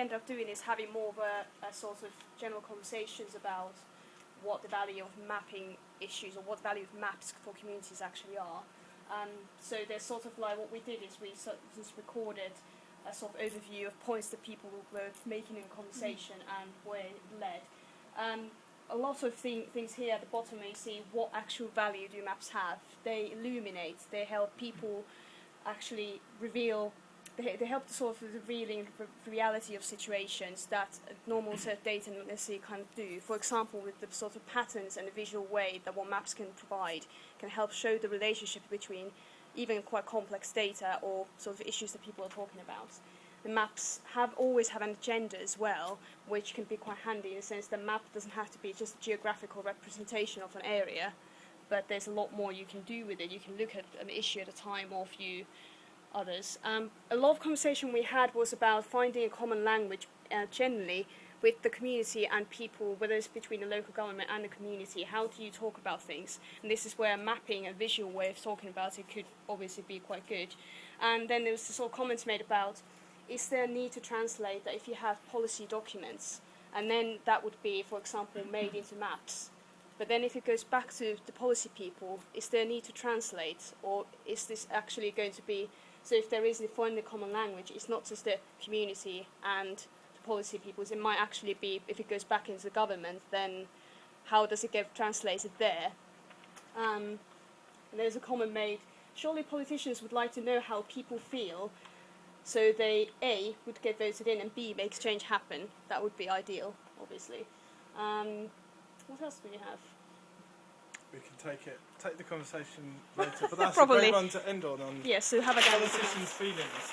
ended up doing is having more of a sort of general conversations about what the value of mapping issues or what the value of maps for communities actually are. So there's sort of like what we did is we just recorded a sort of overview of points that people were making in conversation and where it led. A lot of things here at the bottom, you see what actual value do maps have. They illuminate, they help people actually reveal, they help the sort of revealing the reality of situations that normal set of data not necessarily kind of do. For example, with the sort of patterns and the visual way that what maps can provide can help show the relationship between even quite complex data or sort of issues that people are talking about. The maps always have an agenda as well, which can be quite handy in the sense that map doesn't have to be just a geographical representation of an area, but there's a lot more you can do with it. You can look at an issue at a time or a few others. A lot of conversation we had was about finding a common language generally with the community and people, whether it's between the local government and the community. How do you talk about things? And this is where mapping, a visual way of talking about it, could obviously be quite good. And then there was the sort of comments made about, is there a need to translate that if you have policy documents, and then that would be, for example, made into maps. But then if it goes back to the policy people, is there a need to translate, or is this actually going to be, so if there is a common language, it's not just the community and the policy people, it might actually be, if it goes back into the government, then how does it get translated there? And there's a comment made, surely politicians would like to know how people feel, so they, A, would get voted in, and B, makes change happen. That would be ideal, obviously. What else do we have? We can take the conversation later, but that's Probably. a great one to end on. Yeah, so have a go. Politicians' feelings.